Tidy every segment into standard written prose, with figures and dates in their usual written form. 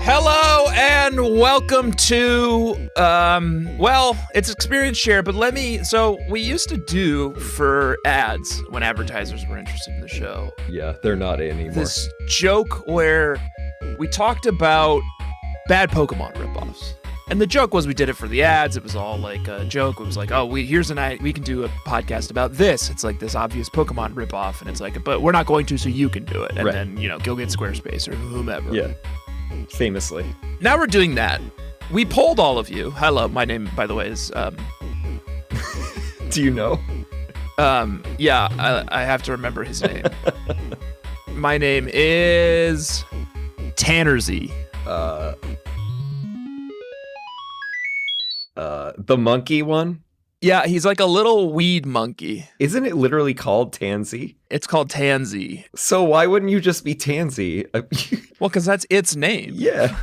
Hello and welcome to, it's Experience Share, but we used to do for ads when advertisers were interested in the show. Yeah, they're not anymore. This joke where we talked about bad Pokemon ripoffs. And the joke was we did it for the ads. It was all like a joke. It was like, here's a night we can do a podcast about this. It's like this obvious Pokemon ripoff. And it's like, but we're not going to, so you can do it. And then, go get Squarespace or whomever. Yeah. Famously. Now we're doing that. We polled all of you. Hello, my name, by the way, is... Do you know? Yeah, I have to remember his name. My name is... Tanner Z. The monkey one? Yeah, he's like a little weed monkey. Isn't it literally called Tansy? It's called Tansy. So why wouldn't you just be Tansy? Well, because that's its name. Yeah.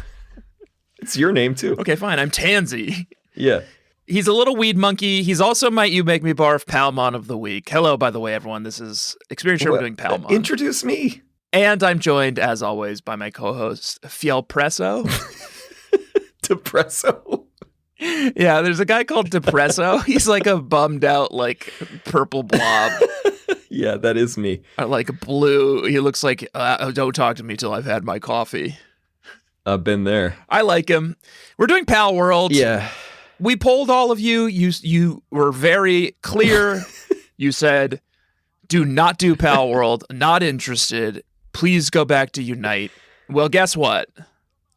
It's your name, too. Okay, fine. I'm Tansy. Yeah. He's a little weed monkey. He's also my You Make Me Barf Palmon of the Week. Hello, by the way, everyone. This is Experience Share. We're doing Palmon. Introduce me. And I'm joined, as always, by my co-host, Fielpresso. Depresso. Yeah, there's a guy called Depresso. He's like a bummed out, like, purple blob. Yeah, that is me. Or like blue. He looks like, don't talk to me till I've had my coffee. I've been there. I like him. We're doing Palworld. Yeah. We polled all of you. You were very clear. You said, do not do Palworld. Not interested. Please go back to Unite. Well, guess what?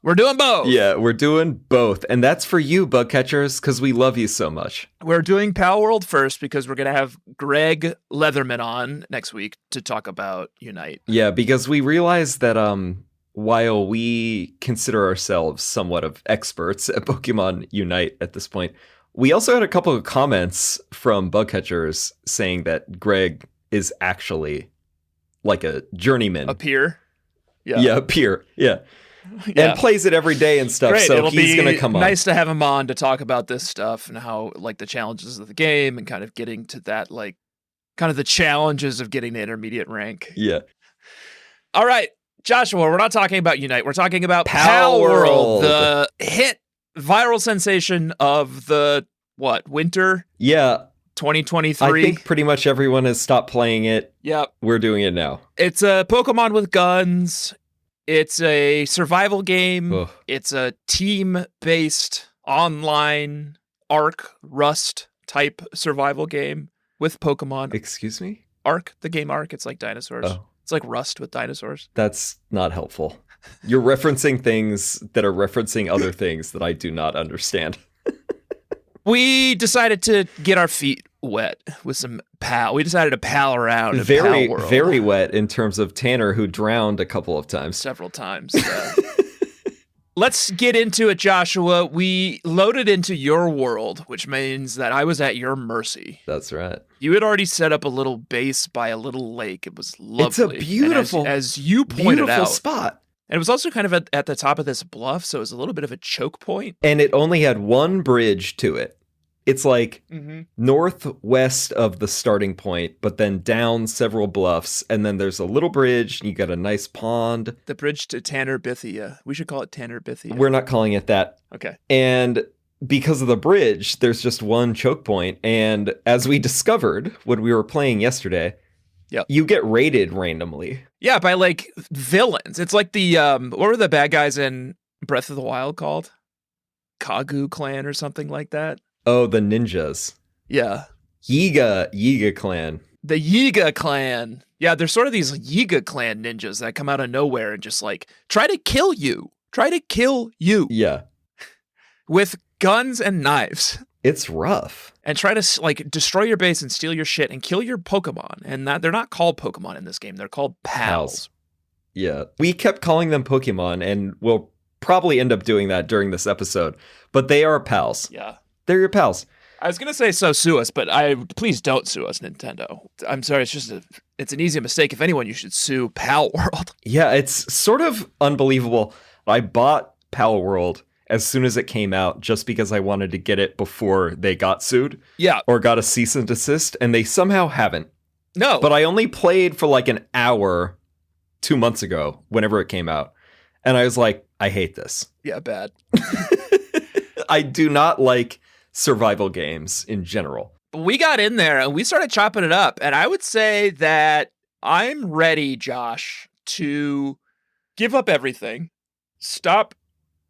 We're doing both. Yeah, we're doing both. And that's for you, bug catchers, because we love you so much. We're doing Palworld first because we're going to have Greg Leatherman on next week to talk about Unite. Yeah, because we realized that while we consider ourselves somewhat of experts at Pokemon Unite at this point, we also had a couple of comments from bug catchers saying that Greg is actually like a journeyman. A peer? Yeah, a peer. Yeah. Yeah. And plays it every day and stuff. Great. So It'll he's going to come on. Nice to have him on to talk about this stuff and how, like, the challenges of the game and kind of getting to that, like, kind of the challenges of getting to intermediate rank. Yeah. All right, Joshua, we're not talking about Unite. We're talking about Palworld, the hit viral sensation of the, winter? Yeah. 2023. I think pretty much everyone has stopped playing it. Yep. We're doing it now. It's a Pokemon with guns. It's a survival game. Ugh. It's a team-based online Ark Rust type survival game with Pokemon. Excuse me? Ark, the game Ark. It's like dinosaurs. Oh. It's like Rust with dinosaurs. That's not helpful. You're referencing things that are referencing other things that I do not understand. We decided to get our feet wet with some pal. We decided to pal around in Very, Palworld. very wet in terms of Tanner, who drowned a couple of times. Several times. Let's get into it, Joshua. We loaded into your world, which means that I was at your mercy. That's right. You had already set up a little base by a little lake. It was lovely. It's a beautiful, as you pointed beautiful out, spot. And it was also kind of at the top of this bluff, so it was a little bit of a choke point. And it only had one bridge to it. It's like northwest of the starting point, but then down several bluffs, and then there's a little bridge, and you got a nice pond. The bridge to Tannerbithia. We should call it Tannerbithia. We're not calling it that. Okay. And because of the bridge, there's just one choke point, and as we discovered when we were playing yesterday, you get raided randomly. Yeah, by like villains. It's like the, what were the bad guys in Breath of the Wild called? Kagu clan or something like that? Oh, the ninjas. Yeah. Yiga clan. The Yiga clan. Yeah, there's sort of these Yiga clan ninjas that come out of nowhere and just like try to kill you. Yeah. With guns and knives. It's rough. And try to like destroy your base and steal your shit and kill your Pokemon. And they're not called Pokemon in this game. They're called pals. Yeah. We kept calling them Pokemon, and we'll probably end up doing that during this episode. But they are pals. Yeah. They're your pals. I was going to say so sue us, but please don't sue us, Nintendo. I'm sorry, it's an easy mistake. If anyone, you should sue Palworld. Yeah, it's sort of unbelievable. I bought Palworld as soon as it came out just because I wanted to get it before they got sued. Yeah. Or got a cease and desist, and they somehow haven't. No. But I only played for like an hour 2 months ago, whenever it came out. And I was like, I hate this. Yeah, bad. I do not like survival games in general. We got in there and we started chopping it up. And I would say that I'm ready, Josh, to give up everything, stop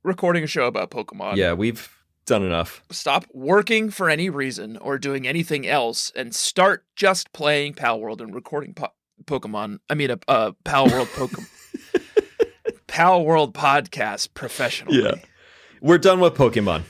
recording a show about Pokemon. Yeah, we've done enough. Stop working for any reason or doing anything else and start just playing Palworld and recording Pokemon. I mean, Palworld Pokemon. Palworld podcast professionally. Yeah. We're done with Pokemon.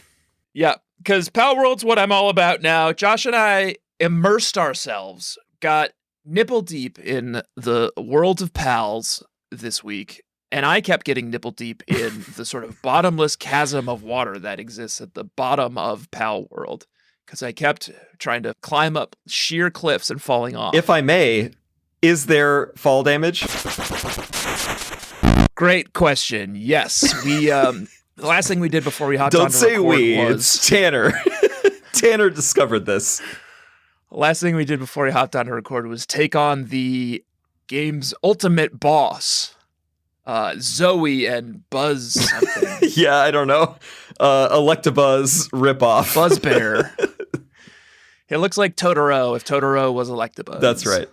Yeah, because Palworld's what I'm all about now. Josh and I immersed ourselves, got nipple deep in the world of pals this week, and I kept getting nipple deep in the sort of bottomless chasm of water that exists at the bottom of Palworld, because I kept trying to climb up sheer cliffs and falling off. If I may, is there fall damage? Great question. Yes, we the last thing we did before we hopped on to record Don't say we. was It's Tanner. Tanner discovered this. last thing we did before we hopped on to record was take on the game's ultimate boss, Zoe and Buzz something. Yeah, I don't know. Electabuzz ripoff. Buzzbear. It looks like Totoro if Totoro was Electabuzz. That's right.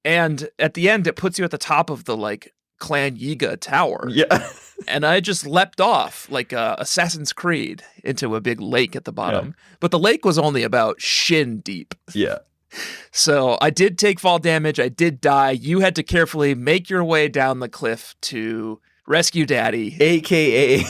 And at the end, it puts you at the top of the Clan Yiga tower. Yeah. And I just leapt off like Assassin's Creed into a big lake at the bottom. Yeah. But the lake was only about shin deep. Yeah. So I did take fall damage. I did die. You had to carefully make your way down the cliff to rescue Daddy. AKA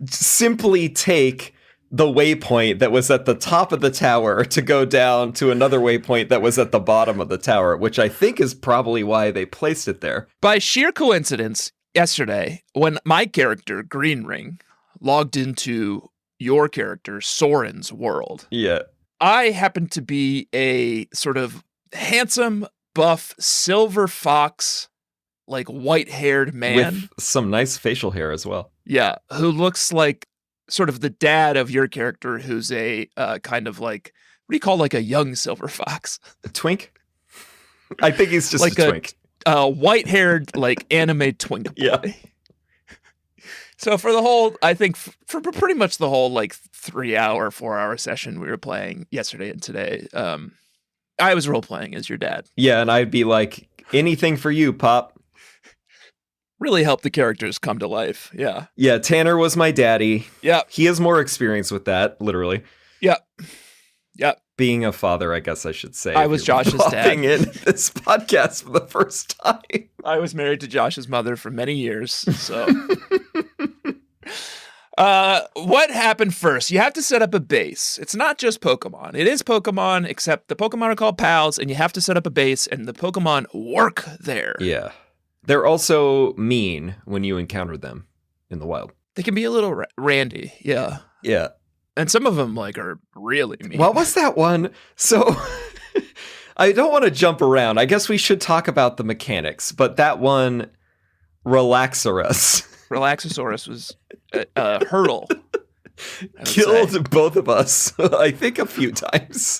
simply take the waypoint that was at the top of the tower to go down to another waypoint that was at the bottom of the tower, which I think is probably why they placed it there. By sheer coincidence, yesterday, when my character, Green Ring, logged into your character, Soren's world, yeah, I happened to be a sort of handsome, buff, silver fox, white-haired man. With some nice facial hair as well. Yeah, who looks like sort of the dad of your character, who's a kind of what do you call a young silver fox? A twink? I think he's just a twink. White-haired, anime twink boy. Yeah. So for the whole, I think for pretty much the whole 4-hour session we were playing yesterday and today, I was role-playing as your dad. Yeah, and I'd be like, anything for you, Pop. Really helped the characters come to life. Yeah. Yeah, Tanner was my daddy. Yeah. He has more experience with that, literally. Yeah. Yeah. Being a father, I guess I should say. I was Josh's dad. Popping in this podcast for the first time. I was married to Josh's mother for many years, so. What happened first? You have to set up a base. It's not just Pokemon. It is Pokemon, except the Pokemon are called pals, and you have to set up a base, and the Pokemon work there. Yeah. They're also mean when you encounter them in the wild. They can be a little randy, yeah. Yeah. And some of them, are really mean. What was that one? So, I don't want to jump around. I guess we should talk about the mechanics, but that one, Relaxorus. Relaxosaurus was a hurdle. Killed both of us, I think a few times.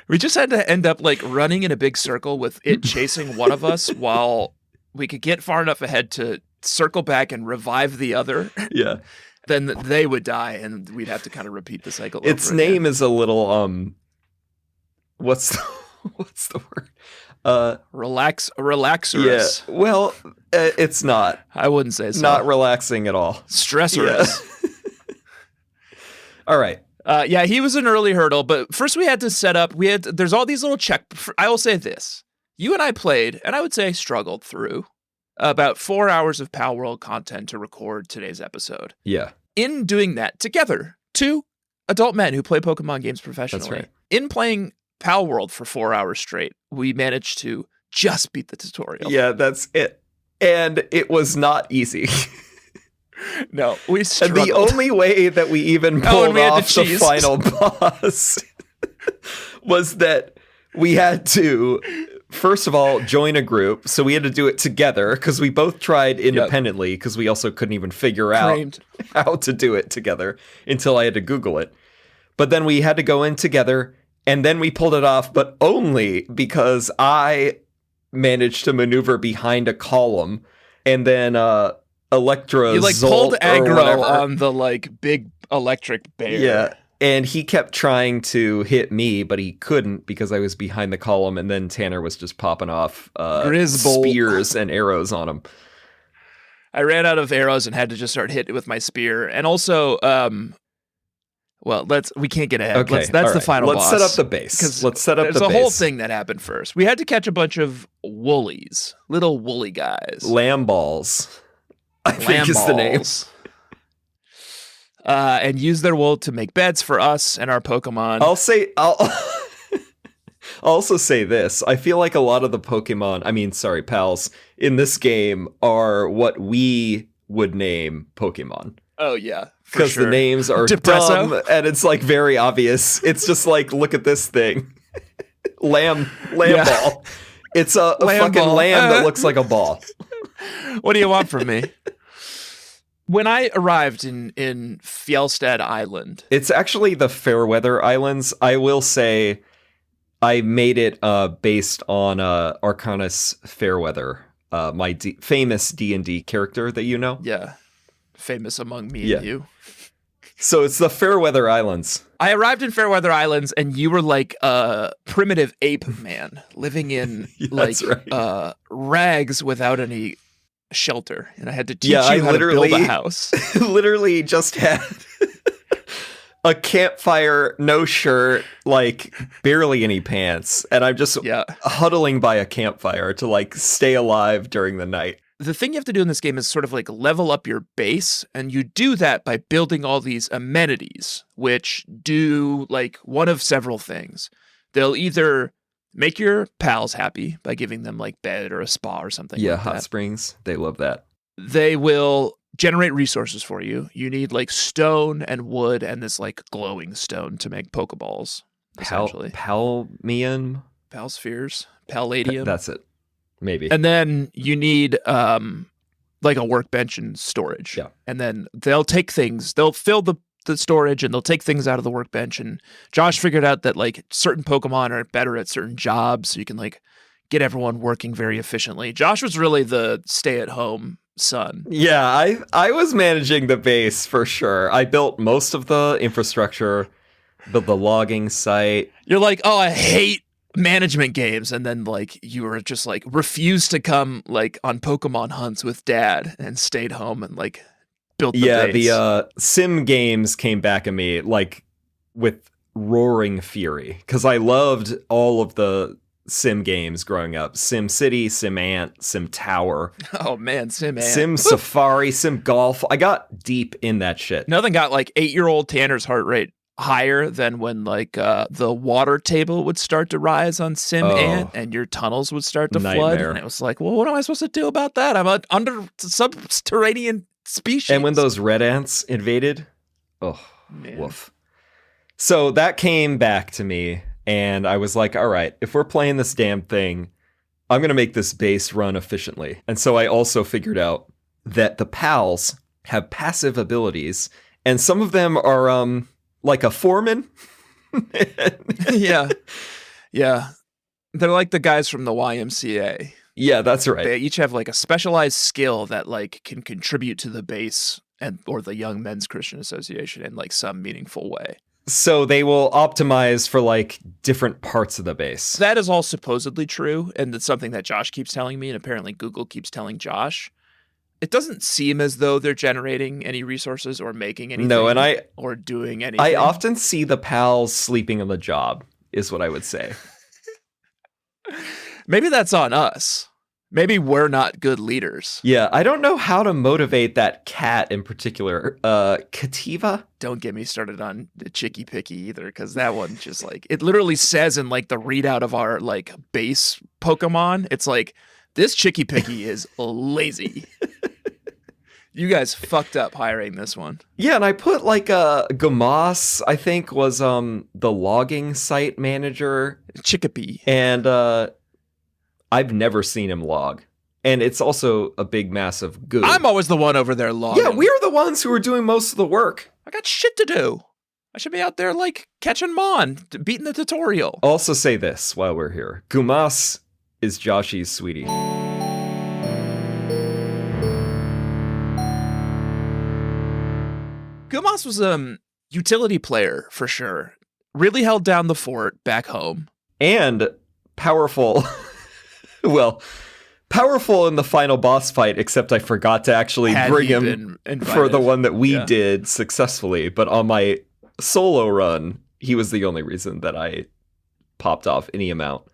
We just had to end up running in a big circle with it chasing one of us while we could get far enough ahead to circle back and revive the other. Yeah. Then they would die and we'd have to kind of repeat the cycle. Its name is a little, what's the word? Relaxorus. Yeah. Well, it's not. I wouldn't say so. Not relaxing at all. Stressorus. Yeah. All right. Yeah, he was an early hurdle, but first we had to set up, there's all these little I will say this. You and I played, and I would say struggled through about 4 hours of Palworld content to record today's episode. Yeah. In doing that together, two adult men who play Pokemon games professionally. That's right. In playing Palworld for 4 hours straight, we managed to just beat the tutorial. Yeah, that's it. And it was not easy. No, we struggled. And the only way that we even pulled off the final boss was that we had to, first of all, join a group. So we had to do it together because we both tried independently because we also couldn't even figure out how to do it together until I had to Google it. But then we had to go in together and then we pulled it off, but only because I managed to maneuver behind a column and then Electra You like Zolt pulled or aggro whatever. on the like big electric bear. Yeah. And he kept trying to hit me, but he couldn't because I was behind the column, and then Tanner was just popping off Grisbolt. spears and arrows on him. I ran out of arrows and had to just start hitting it with my spear. And also, well, we can't get ahead. Okay, That's the final boss. Let's set up the base. Let's set up the base. There's a whole thing that happened first. We had to catch a bunch of woolies, little woolly guys. Lamb balls, I think is the name. And use their wool to make beds for us and our Pokemon. I'll also say this. I feel like a lot of the Pokemon, pals, in this game are what we would name Pokemon. Oh, yeah. Because the names are Depresso? dumb, and it's like very obvious. It's just like, look at this thing. Lamb ball. It's a fucking ball. lamb that looks like a ball. What do you want from me? When I arrived in Fjellstead Island. It's actually the Fairweather Islands. I will say I made it based on Arcanus Fairweather, my famous D&D character that you know. Yeah. Famous among me and you. So it's the Fairweather Islands. I arrived in Fairweather Islands, and you were like a primitive ape man living in rags without any shelter, and I had to teach you how to build a house. Literally just had a campfire, no shirt, like barely any pants, and I'm just huddling by a campfire to like stay alive during the night. The thing you have to do in this game is sort of like level up your base, and you do that by building all these amenities, which do like one of several things. They'll either make your pals happy by giving them like bed or a spa or something. Yeah, like hot that. springs. They love that. They will generate resources for you. You need like stone and wood and this like glowing stone to make Pokeballs. Essentially, Palmium, Palspheres, Palladium. That's it. Maybe. And then you need like a workbench and storage. Yeah. And then they'll take things. They'll fill the storage and they'll take things out of the workbench. And Josh figured out that like certain Pokemon are better at certain jobs, so you can like get everyone working very efficiently. Josh was really the stay-at-home son. Yeah, I was managing the base for sure. I built most of the infrastructure, built the logging site. You're like, oh, I hate management games, and then like you were just like refused to come like on Pokemon hunts with Dad and stayed home and like built the base. The sim games came back at me like with roaring fury because I loved all of the sim games growing up. Sim City, Sim Ant, Sim Tower. Oh man, Sim Ant. Sim Safari, Sim Golf. I got deep in that shit. Nothing got like 8-year-old Tanner's heart rate higher than when like the water table would start to rise on Sim Ant and your tunnels would start to flood. And it was like, well, what am I supposed to do about that? I'm an under subterranean species. And when those red ants invaded, woof. So that came back to me, and I was like, all right, if we're playing this damn thing, I'm going to make this base run efficiently. And so I also figured out that the pals have passive abilities, and some of them are like a foreman. Yeah. They're like the guys from the YMCA. Yeah, that's right. They each have like a specialized skill that like can contribute to the base or the Young Men's Christian Association in like some meaningful way. So they will optimize for like different parts of the base. That is all supposedly true, and it's something that Josh keeps telling me, and apparently Google keeps telling Josh. It doesn't seem as though they're generating any resources or making anything. No, and or doing anything. I often see the pals sleeping on the job, is what I would say. Maybe that's on us. Maybe we're not good leaders. Yeah, I don't know how to motivate that cat in particular. Cativa? Don't get me started on the Chicky Picky either, because that one just like, it literally says in like the readout of our like base Pokemon, it's like, this Chicky Picky is lazy. You guys fucked up hiring this one. Yeah, and I put like Gamas, I think, was the logging site manager. Chickapee. And I've never seen him log. And it's also a big, massive goo. I'm always the one over there logging. Yeah, we're the ones who are doing most of the work. I got shit to do. I should be out there like catching Mon, beating the tutorial. Also say this while we're here. Gumas is Joshy's sweetie. Gumas was utility player for sure. Really held down the fort back home. And powerful. Well, powerful in the final boss fight, except I forgot to actually bring him for the one that we did successfully. But on my solo run, he was the only reason that I popped off any amount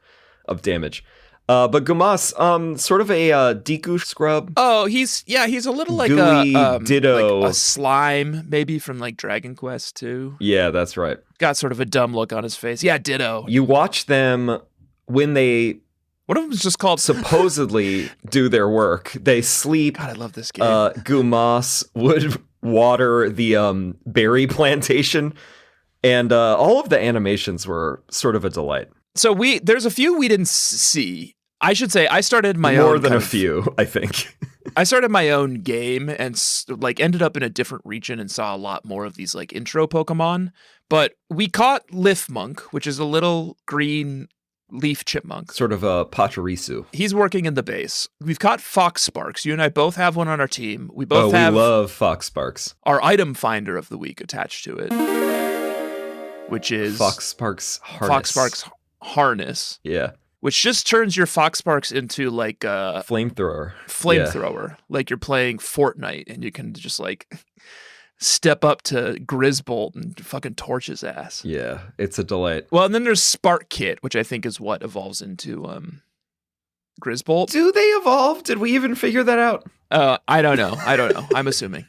of damage. But Gumas, sort of a Deku scrub. Oh, he's a little like gooey, a ditto, like a slime, maybe from like Dragon Quest 2. Yeah, that's right. Got sort of a dumb look on his face. Yeah, ditto. You watch them when they one of them is just called supposedly do their work. They sleep. God, I love this game. Gumas would water the berry plantation, and all of the animations were sort of a delight. So there's a few we didn't see. I should say I started my own. More than a few, I think. I started my own game and like ended up in a different region and saw a lot more of these like intro Pokemon. But we caught Lifmunk, which is a little green leaf chipmunk. Sort of a Pachirisu. He's working in the base. We've caught Fox Sparks. You and I both have one on our team. We we love Fox Sparks. Our item finder of the week attached to it, which is Fox Sparks Harness. Fox Sparks Harness. Yeah. Which just turns your Fox Sparks into like a flamethrower. Yeah. Like you're playing Fortnite and you can just like step up to Grisbolt and fucking torch his ass. Yeah, it's a delight. Well, and then there's Spark Kit, which I think is what evolves into Grisbolt. Do they evolve? Did we even figure that out? I don't know. I'm assuming.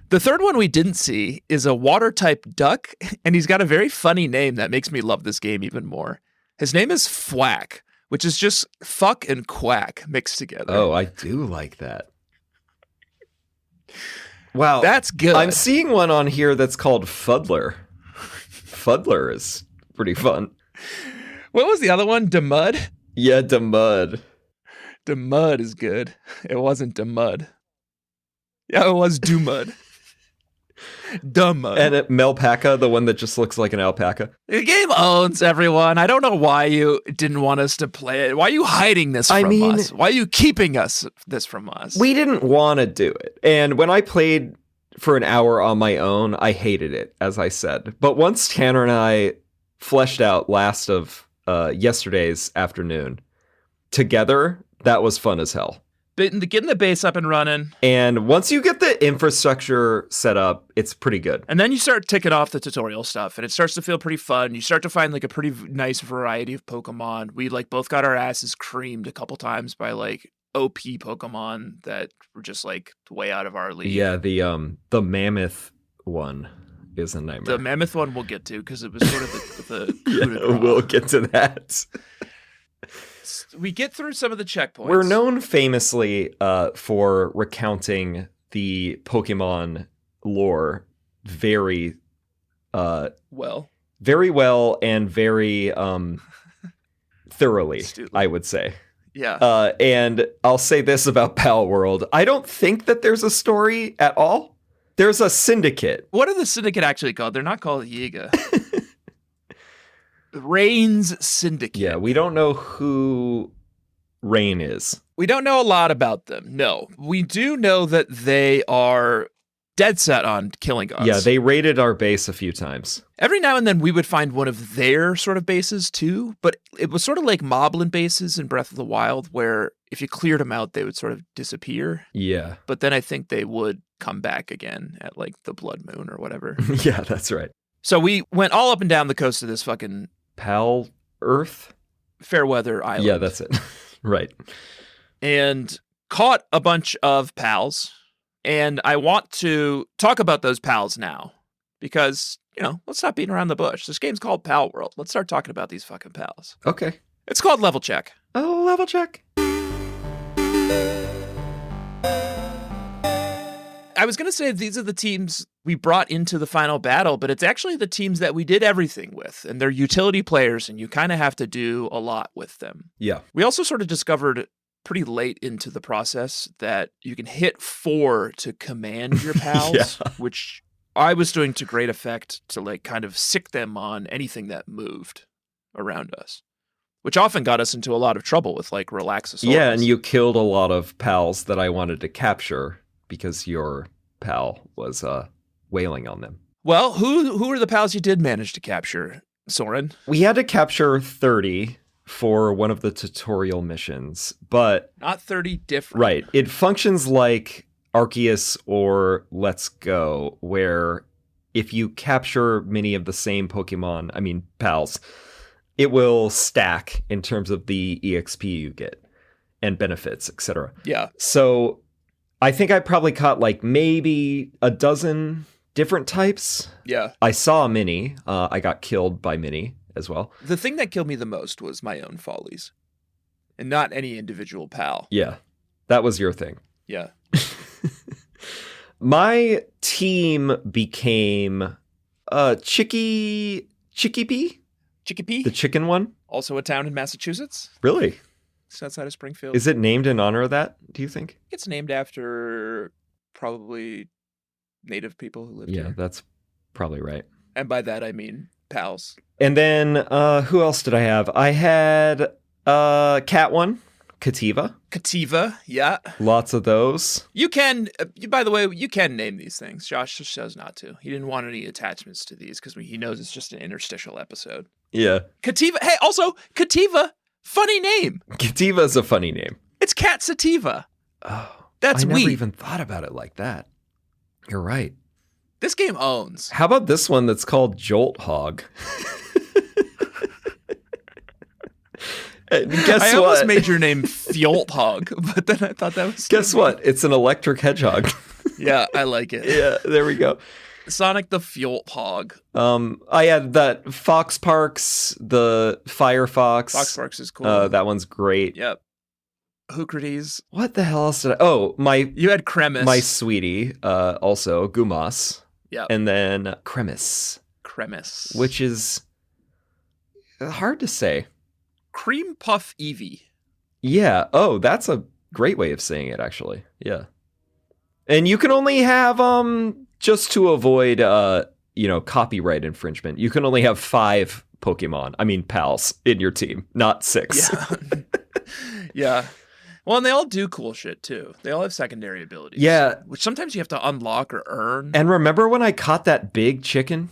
The third one we didn't see is a water type duck, and he's got a very funny name that makes me love this game even more. His name is Fwack, which is just fuck and quack mixed together. Oh, I do like that. Wow. That's good. I'm seeing one on here that's called Fuddler. Fuddler is pretty fun. What was the other one? Demud? Yeah, Demud. Demud is good. It wasn't Demud. Yeah, it was Dumud. Dumud. And Melpaca, the one that just looks like an alpaca. The game owns everyone. I don't know why you didn't want us to play it. Why are you hiding this from us? Why are you keeping this from us? We didn't want to do it. And when I played for an hour on my own, I hated it, as I said. But once Tanner and I fleshed out last of yesterday's afternoon together, that was fun as hell. Getting the base up and running. And once you get the infrastructure set up, it's pretty good. And then you start ticking off the tutorial stuff, and it starts to feel pretty fun. You start to find like a pretty nice variety of Pokemon. We like both got our asses creamed a couple times by like OP Pokemon that were just like way out of our league. Yeah, the mammoth one is a nightmare. The mammoth one we'll get to because it was sort of the yeah, we'll get to that. We get through some of the checkpoints. We're known famously for recounting the Pokemon lore very well and very thoroughly, I would say. Yeah. And I'll say this about Palworld. I don't think that there's a story at all. There's a syndicate. What are the syndicate actually called? They're not called Yiga. Rain's Syndicate. Yeah, we don't know who Rain is. We don't know a lot about them, no. We do know that they are dead set on killing us. Yeah, they raided our base a few times. Every now and then we would find one of their sort of bases too, but it was sort of like Moblin bases in Breath of the Wild where if you cleared them out, they would sort of disappear. Yeah. But then I think they would come back again at like the Blood Moon or whatever. Yeah, that's right. So we went all up and down the coast of this fucking Pal Earth? Fairweather Island. Yeah, that's it. Right. And caught a bunch of pals. And I want to talk about those pals now. Because, let's stop beating around the bush. This game's called Palworld. Let's start talking about these fucking pals. Okay. It's called Level Check. Oh, Level Check. I was going to say these are the teams we brought into the final battle, but it's actually the teams that we did everything with, and they're utility players, and you kind of have to do a lot with them. Yeah. We also sort of discovered pretty late into the process that you can hit 4 to command your pals, which I was doing to great effect to like kind of sick them on anything that moved around us, which often got us into a lot of trouble with like Relaxosaurus. Yeah, and you killed a lot of pals that I wanted to capture because your pal was wailing on them. Well, who are the pals you did manage to capture, Soren? We had to capture 30 for one of the tutorial missions, but... Not 30 different. Right. It functions like Arceus or Let's Go, where if you capture many of the same Pokemon, pals, it will stack in terms of the EXP you get and benefits, etc. Yeah. So I think I probably caught like maybe a dozen different types. Yeah. I saw a Mini. I got killed by Mini as well. The thing that killed me the most was my own follies and not any individual pal. Yeah. That was your thing. Yeah. My team became Chickipee? Chickipee? The chicken one? Also a town in Massachusetts. Really? It's outside of Springfield. Is it named in honor of that, do you think? It's named after probably native people who lived here. Yeah, that's probably right. And by that, I mean pals. And then, who else did I have? I had cat one, Cativa. Cativa, yeah. Lots of those. You can, by the way, you can name these things. Josh just chose not to. He didn't want any attachments to these because he knows it's just an interstitial episode. Yeah. Cativa. Hey, also, Cativa, funny name. Cativa's a funny name. It's Cat Sativa. Oh, That's I never weak. even thought about it like that. You're right. This game owns. How about this one that's called Jolt Hog? Guess I what? almost made your name Fjolt Hog, but then I thought that was... Guess what? It's an electric hedgehog. Yeah, I like it. Yeah, there we go. Sonic the Fjolt Hog. I had that Fox Parks, the Firefox. Fox Parks is cool. That one's great. Yep. Hoocrates. What the hell else did I... Oh, You had Cremis. my sweetie, also, Gumas. Yeah. And then Cremis. Cremis. Which is hard to say. Cream Puff Eevee. Yeah. Oh, that's a great way of saying it, actually. Yeah. And you can only have, just to avoid, copyright infringement, you can only have 5 Pokemon, pals, in your team, not 6. Yeah. Yeah. Well, and they all do cool shit, too. They all have secondary abilities. Yeah. Which sometimes you have to unlock or earn. And remember when I caught that big chicken?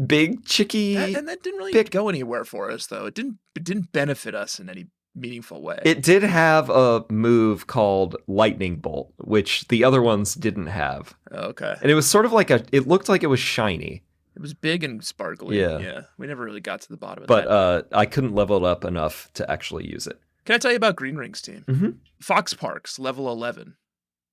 Big chickie? And that didn't really go anywhere for us, though. It didn't benefit us in any meaningful way. It did have a move called Lightning Bolt, which the other ones didn't have. Oh, okay. And it was sort of like it looked like it was shiny. It was big and sparkly. Yeah. We never really got to the bottom of that. But I couldn't level it up enough to actually use it. Can I tell you about Green Ring's team? Mm-hmm. Fox Parks, level 11.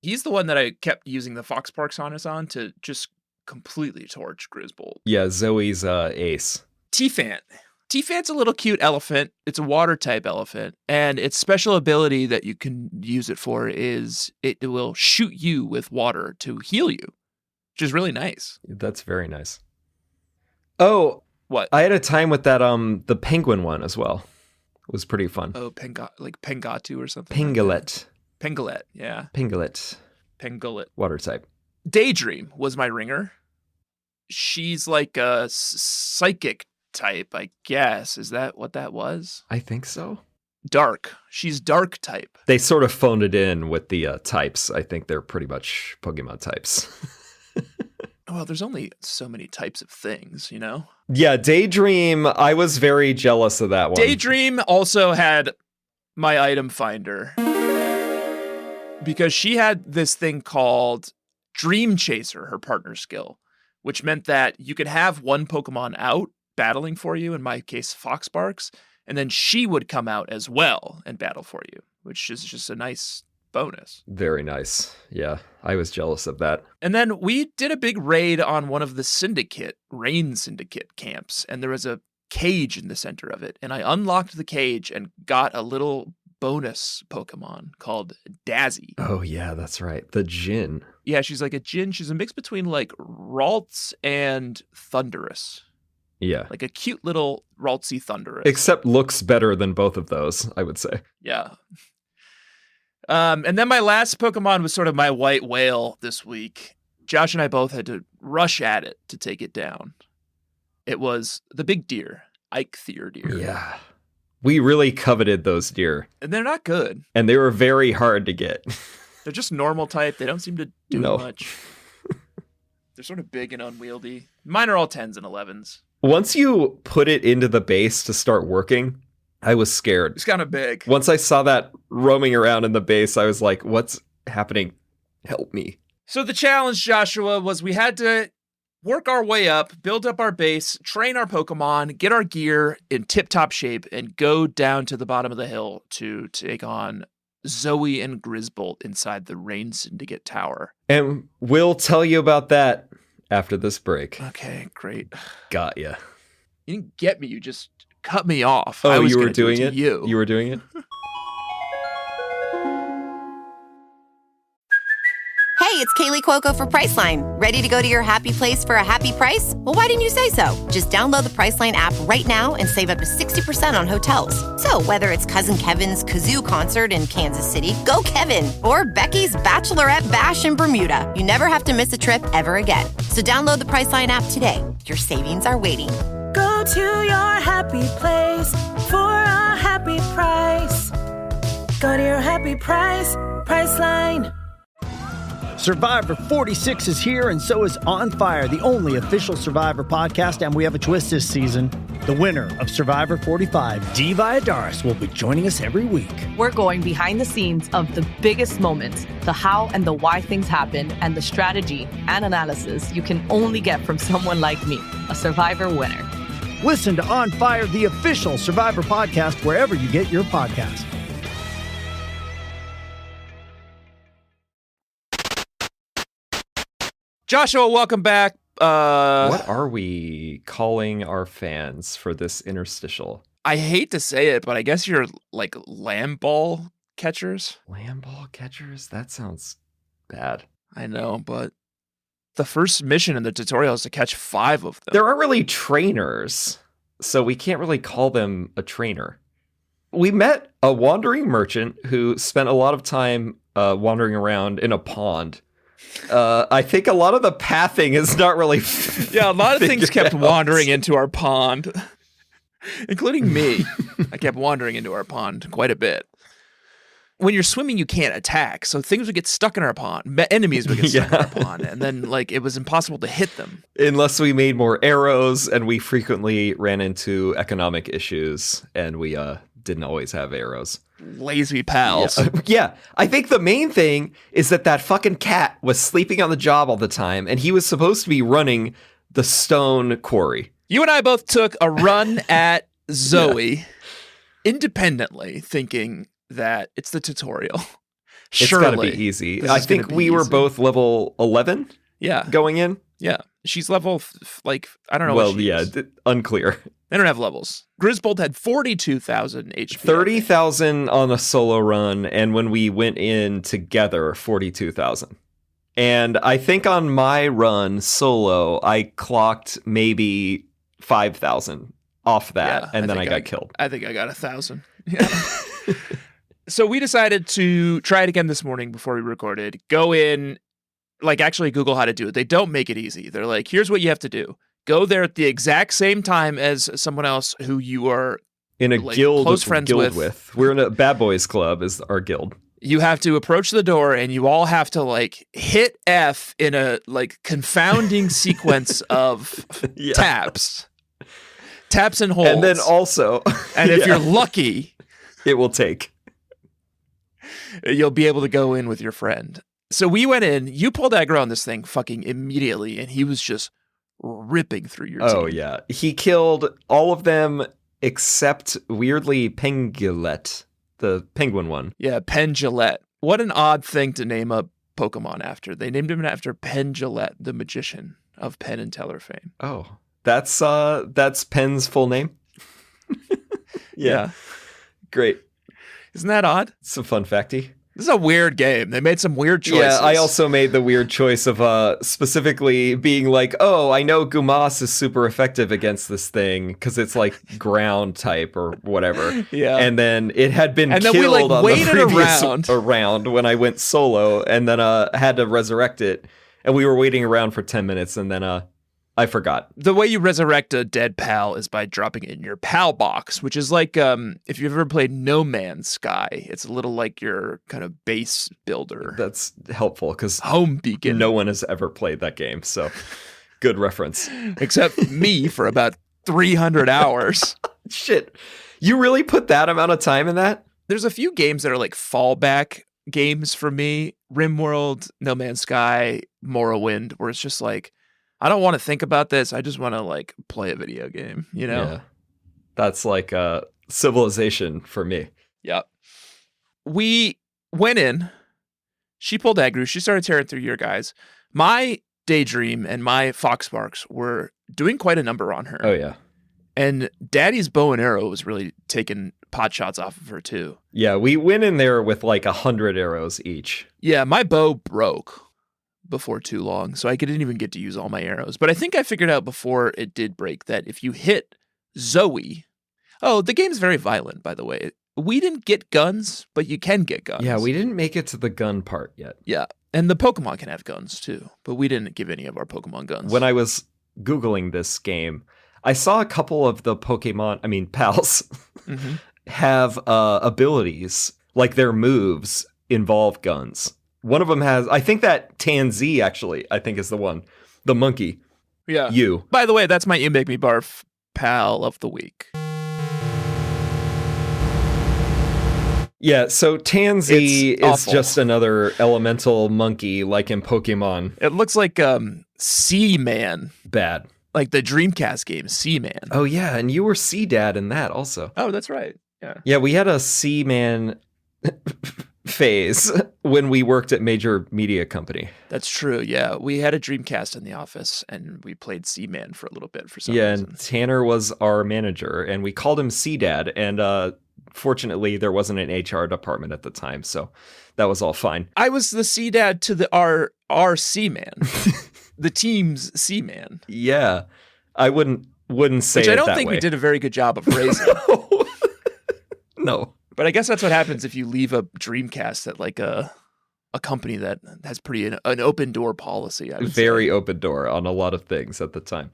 He's the one that I kept using the Fox Parks harness on to just completely torch Grisbolt. Yeah, Zoe's ace. T-Fant. T-Fant's a little cute elephant. It's a water type elephant. And its special ability that you can use it for is it will shoot you with water to heal you, which is really nice. That's very nice. Oh, what? I had a time with that the penguin one as well. It was pretty fun. Oh, like Pengatu or something. Pingulet. Pingulet, yeah. Pingulet. Water type. Daydream was my ringer. She's like a psychic type, I guess. Is that what that was? I think so. Dark. She's dark type. They sort of phoned it in with the types. I think they're pretty much Pokemon types. Well, there's only so many types of things, you know? Yeah, Daydream, I was very jealous of that one. Daydream also had my item finder because she had this thing called Dream Chaser, her partner skill, which meant that you could have one Pokemon out battling for you, in my case, Foxbarks, and then she would come out as well and battle for you, which is just a nice bonus. Very nice. Yeah, I was jealous of that. And then we did a big raid on one of the Rain Syndicate camps, and there was a cage in the center of it, and I unlocked the cage and got a little bonus Pokemon called Dazzy. Oh yeah, that's right. The Djinn. Yeah, she's like a Djinn. She's a mix between like Ralts and Thundurus. Yeah. Like a cute little Raltsy Thundurus. Except looks better than both of those, I would say. Yeah. And then my last Pokemon was sort of my white whale this week. Josh and I both had to rush at it to take it down. It was the big deer, Eikthyr deer. Yeah. We really coveted those deer. And they're not good. And they were very hard to get. They're just normal type. They don't seem to do much. They're sort of big and unwieldy. Mine are all 10s and 11s. Once you put it into the base to start working, I was scared. It's kind of big. Once I saw that roaming around in the base, I was like, what's happening? Help me. So the challenge, Joshua, was we had to work our way up, build up our base, train our Pokemon, get our gear in tip-top shape, and go down to the bottom of the hill to take on Zoe and Grisbolt inside the Rain Syndicate Tower. And we'll tell you about that after this break. Okay, great. Got ya. You didn't get me. You just cut me off. Oh, I was you were gonna do doing to it? You. You were doing it? Hey, it's Kaylee Cuoco for Priceline. Ready to go to your happy place for a happy price? Well, why didn't you say so? Just download the Priceline app right now and save up to 60% on hotels. So whether it's Cousin Kevin's Kazoo Concert in Kansas City, go Kevin, or Becky's Bachelorette Bash in Bermuda, you never have to miss a trip ever again. So download the Priceline app today. Your savings are waiting. Go to your happy place for a happy price. Go to your happy price, Priceline. Survivor 46 is here, and so is On Fire, the only official Survivor podcast, and we have a twist this season. The winner of Survivor 45, Dee Valladares, will be joining us every week. We're going behind the scenes of the biggest moments, the how and the why things happen, and the strategy and analysis you can only get from someone like me, a Survivor winner. Listen to On Fire, the official Survivor podcast, wherever you get your podcast. Joshua, welcome back. What are we calling our fans for this interstitial? I hate to say it, but I guess you're like lamb ball catchers. Lamb ball catchers? That sounds bad. I know, but the first mission in the tutorial is to catch 5 of them. There aren't really trainers, so we can't really call them a trainer. We met a wandering merchant who spent a lot of time wandering around in a pond. I think a lot of the pathing is not really yeah, a lot of things kept out. wandering into our pond, including me. I kept wandering into our pond quite a bit. When you're swimming, you can't attack, so things would get stuck in our pond. Enemies would get stuck in our pond, and then like it was impossible to hit them. Unless we made more arrows, and we frequently ran into economic issues, and we didn't always have arrows. Lazy pals. Yeah. I think the main thing is that fucking cat was sleeping on the job all the time, and he was supposed to be running the stone quarry. You and I both took a run at Zoe independently, thinking that it's the tutorial. It's gotta be easy. I think we were both level 11 going in. Yeah. She's level, I don't know well, what she is. Unclear. They don't have levels. Grisbolt had 42,000 HP. 30,000 on a solo run, and when we went in together, 42,000. And I think on my run solo, I clocked maybe 5,000 off that, and then I got killed. I think I got 1,000. Yeah. So we decided to try it again this morning before we recorded. Go in, actually Google how to do it. They don't make it easy. They're like, here's what you have to do. Go there at the exact same time as someone else who you are in a guild close friends with. We're in a Bad Boys Club is our guild. You have to approach the door and you all have to hit F in a confounding sequence of taps and holds. And then also, and if you're lucky, it will take. You'll be able to go in with your friend. So we went in, you pulled aggro on this thing fucking immediately, and he was just ripping through your team. Oh, yeah. He killed all of them except, weirdly, Pengulette, the penguin one. Yeah, Pengulette. What an odd thing to name a Pokemon after. They named him after Pengulette, the magician of Penn and Teller fame. Oh, that's Penn's full name? Yeah. Great. Isn't that odd? It's a fun facty. This is a weird game. They made some weird choices. Yeah, I also made the weird choice of specifically being like, oh, I know Gumas is super effective against this thing because it's ground type or whatever. Yeah. And then it had been killed we on waited the previous around when I went solo and then had to resurrect it. And we were waiting around for 10 minutes and then I forgot. The way you resurrect a dead pal is by dropping it in your pal box, which is like if you've ever played No Man's Sky, it's a little like your kind of base builder. That's helpful because home beacon. No one has ever played that game, so good reference. Except me for about 300 hours. Shit. You really put that amount of time in that? There's a few games that are like fallback games for me. RimWorld, No Man's Sky, Morrowind, where it's just like, I don't want to think about this. I just want to like play a video game, you know? Yeah. That's like Civilization for me. Yep. We went in. She pulled aggro. She started tearing through your guys. My Daydream and my Foxsparks were doing quite a number on her. Oh, yeah. And Daddy's bow and arrow was really taking pot shots off of her, too. Yeah, we went in there with like 100 arrows each. Yeah, my bow broke before too long, so I didn't even get to use all my arrows. But I think I figured out before it did break that if you hit Zoe... Oh, the game's very violent, by the way. We didn't get guns, but you can get guns. Yeah, we didn't make it to the gun part yet. Yeah, and the Pokemon can have guns, too. But we didn't give any of our Pokemon guns. When I was Googling this game, I saw a couple of the pals, have abilities, like their moves involve guns. One of them has, I think that Tanzee actually, I think is the one. The monkey. Yeah. You. By the way, that's my You Make Me Barf pal of the week. Yeah, so Tanzee It's is awful. just another elemental monkey like in Pokemon. It looks like Seaman, Bad. like the Dreamcast game, Seaman. Oh, yeah, and you were Sea Dad in that also. Oh, that's right. Yeah. Yeah, we had a Seaman phase when we worked at Major Media Company. That's true. Yeah. We had a Dreamcast in the office and we played Seaman for a little bit for some Yeah, reason. and Tanner was our manager, and we called him Sea Dad, and fortunately there wasn't an HR department at the time, so that was all fine. I was the Sea Dad to our Seaman. The team's Seaman. Yeah, I wouldn't say Which it I don't that think way. we did a very good job of raising. No. But I guess that's what happens if you leave a Dreamcast at like a company that has an open door policy. I would Very say. open door on a lot of things at the time.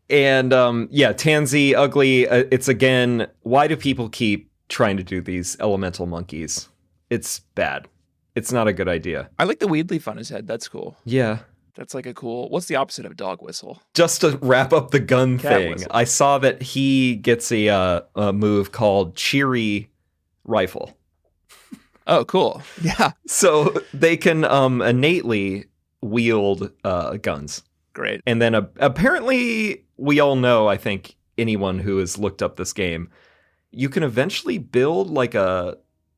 Tanzee, ugly. It's again, why do people keep trying to do these elemental monkeys? It's bad. It's not a good idea. I like the weed leaf on his head. That's cool. Yeah. That's like a cool. What's the opposite of dog whistle? Just to wrap up the gun Cat thing, whistle. I saw that he gets a move called Cheery Rifle. Oh, cool. Yeah. So they can innately wield guns. Great. And then apparently, we all know, I think, anyone who has looked up this game, you can eventually build like a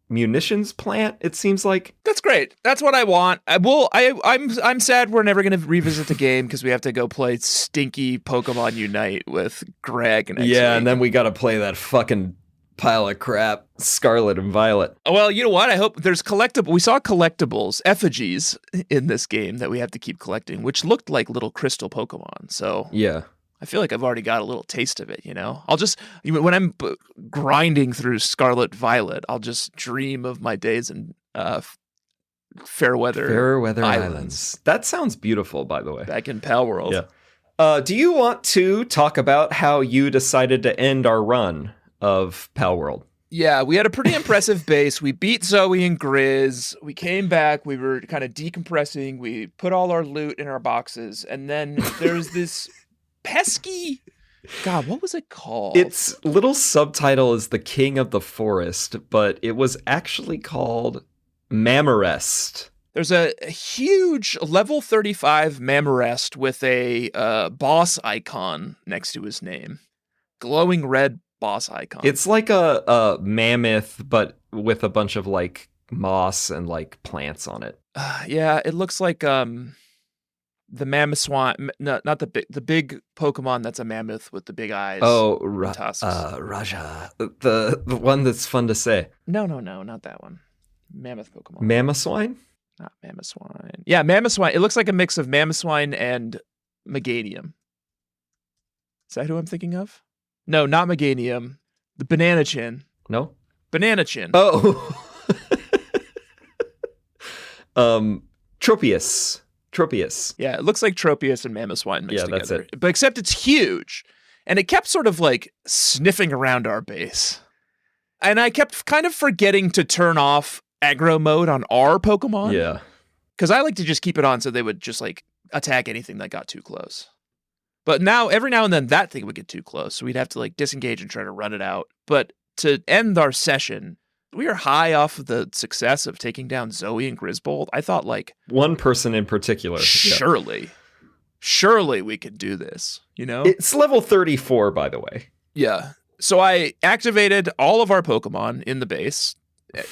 munitions plant, it seems like. That's great. That's what I want. I'm sad we're never going to revisit the game because we have to go play stinky Pokemon Unite with Greg next week. And then we got to play that fucking pile of crap, Scarlet and Violet. Well, you know what? I hope there's we saw collectibles, effigies in this game that we have to keep collecting, which looked like little crystal Pokemon. So Yeah. I feel like I've already got a little taste of it, you know? When I'm grinding through Scarlet Violet, I'll just dream of my days in Fairweather Islands. That sounds beautiful, by the way. back in Palworld. Yeah. Do you want to talk about how you decided to end our run of Palworld? Yeah, we had a pretty impressive base. We beat Zoe and Grizz. We came back. We were kind of decompressing. We put all our loot in our boxes. And then there's this pesky... God, what was it called? Its little subtitle is The King of the Forest, but it was actually called Mammorest. There's a huge level 35 Mammorest with a boss icon next to his name. Glowing red boss icon. It's like a mammoth, but with a bunch of like moss and like plants on it. Yeah, it looks like the mammoth swan. No, not the big Pokemon that's a mammoth with the big eyes. Oh, and tusks. Raja, the one that's fun to say. No, not that one. Mammoth Pokemon. Mamoswine? Not Mamoswine. Yeah, Mamoswine. It looks like a mix of Mamoswine and Meganium. Is that who I'm thinking of? No, not Meganium. The Banana Chin. No. Banana Chin. Oh. Tropius. Tropius. Yeah, it looks like Tropius and Mamoswine mixed together. That's it. But except it's huge. And it kept sort of like sniffing around our base. And I kept kind of forgetting to turn off aggro mode on our Pokemon. Yeah. Because I like to just keep it on so they would just like attack anything that got too close. But now, every now and then, that thing would get too close. So we'd have to like disengage and try to run it out. But to end our session, we are high off of the success of taking down Zoe and Grisbold. I thought like... One person in particular. Surely we could do this, you know? It's level 34, by the way. Yeah. So I activated all of our Pokemon in the base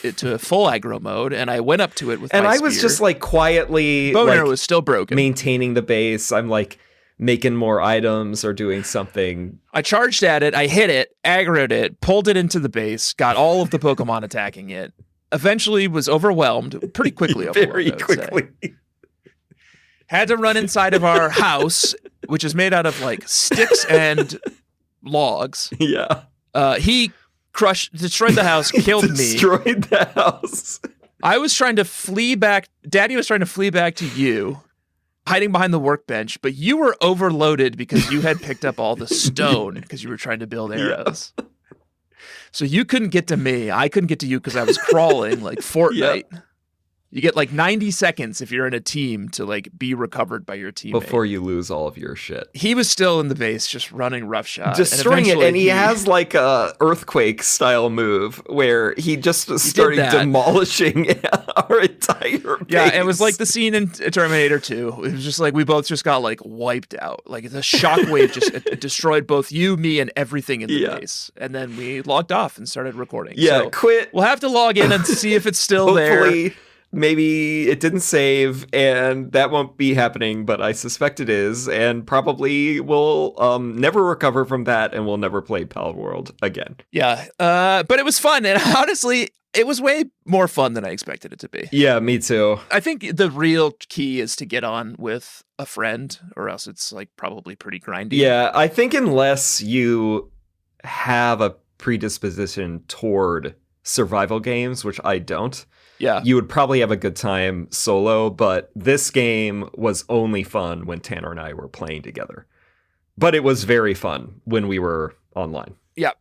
to full aggro mode, and I went up to it with my I was spear. just like quietly Boner was still broken. Maintaining the base. I'm like making more items or doing something. I charged at it, I hit it, aggroed it, pulled it into the base, got all of the Pokemon attacking it. Eventually was overwhelmed, pretty quickly overwhelmed, Very quickly. Had to run inside of our house, which is made out of like sticks and logs. Yeah. He destroyed the house, killed me. Destroyed the house. I was trying to flee back. Daddy was trying to flee back to you, hiding behind the workbench, but you were overloaded because you had picked up all the stone because you were trying to build arrows. Yeah. So you couldn't get to me. I couldn't get to you because I was crawling like Fortnite. Yeah. You get like 90 seconds if you're in a team to like be recovered by your teammate. Before you lose all of your shit. He was still in the base, just running roughshod. Destroying it, and he has like a earthquake style move where he just started demolishing our entire base. Yeah, it was like the scene in Terminator 2. It was just like we both just got like wiped out. Like the shockwave just destroyed both you, me, and everything in the base. And then we logged off and started recording. Yeah, so quit. We'll have to log in and see if it's still there. Maybe it didn't save, and that won't be happening, but I suspect it is, and probably will never recover from that, and we'll never play Palworld again. Yeah, but it was fun, and honestly, it was way more fun than I expected it to be. Yeah, me too. I think the real key is to get on with a friend, or else it's like probably pretty grindy. Yeah, I think unless you have a predisposition toward survival games, which I don't, you would probably have a good time solo, but this game was only fun when Tanner and I were playing together. But it was very fun when we were online. Yeah.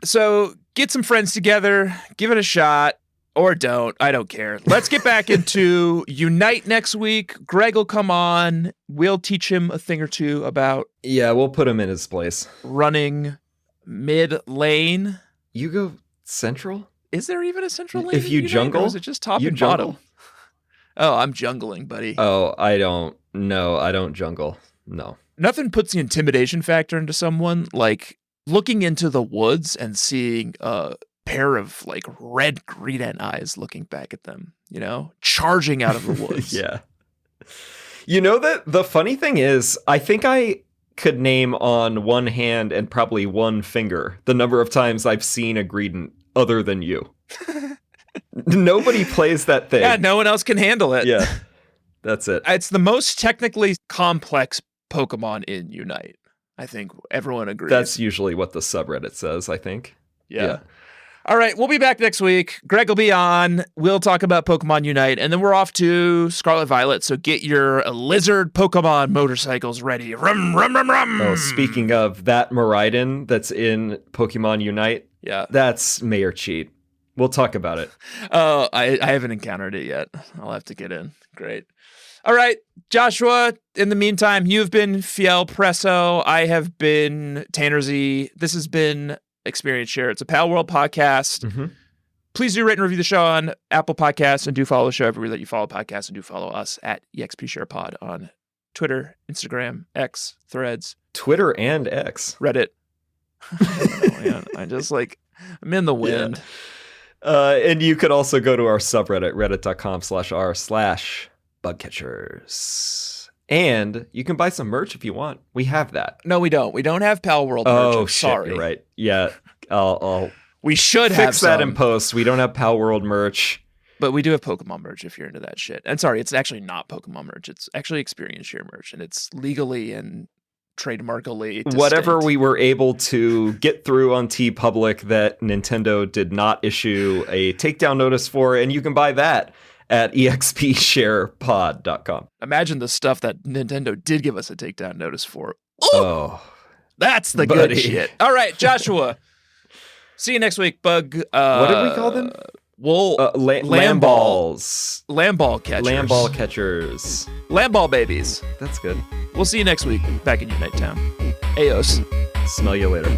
So get some friends together, give it a shot, or don't. I don't care. Let's get back into Unite next week. Greg will come on. We'll teach him a thing or two about... Yeah, we'll put him in his place. Running mid lane. You go central? Is there even a central lane? If you jungle? Or is it just top and bottom? Oh, I'm jungling, buddy. Oh, I don't jungle. No. Nothing puts the intimidation factor into someone like looking into the woods and seeing a pair of like red greedent eyes looking back at them, you know, charging out of the woods. Yeah. You know that the funny thing is, I think I could name on one hand and probably one finger the number of times I've seen a greedent other than you. Nobody plays that thing. Yeah, no one else can handle it. Yeah, that's it. It's the most technically complex Pokemon in Unite. I think everyone agrees. That's usually what the subreddit says, I think. Yeah. All right, we'll be back next week. Greg will be on. We'll talk about Pokemon Unite, and then we're off to Scarlet Violet, so get your lizard Pokemon motorcycles ready. Rum, rum, rum, rum. Oh, speaking of that Miraidon that's in Pokemon Unite, that's Mayor Cheat. We'll talk about it. Oh, I haven't encountered it yet. I'll have to get in. Great. All right, Joshua, in the meantime, you've been Fiel Presso. I have been Tanner Z. This has been Experience Share. It's a Palworld podcast. Mm-hmm. Please do rate and review the show on Apple Podcasts, and do follow the show everywhere that you follow podcasts, and do follow us at EXPSharePod on Twitter, Instagram, X, Threads. Twitter and X. Reddit. I don't know, man. I'm in the wind. Yeah. And you could also go to our subreddit, reddit.com/r/bugcatchers. And you can buy some merch if you want. We have that. No, we don't. We don't have Palworld merch. Oh, shit, sorry. You're right. Yeah, I'll we should fix that in post. We don't have Palworld merch. But we do have Pokemon merch if you're into that shit. And sorry, it's actually not Pokemon merch. It's actually Experience Share merch. And it's legally and trademarkally distinct. Whatever we were able to get through on TeePublic that Nintendo did not issue a takedown notice for, and you can buy that at expsharepod.com. Imagine the stuff that Nintendo did give us a takedown notice for. Oh, That's the buddy. good shit. All right, Joshua. See you next week, Bug. What did we call them? Lamb balls. Lamb ball catchers. Lamb ball catchers. Lamb ball babies. That's good. We'll see you next week back in Unite Town. Aeos. Smell you later.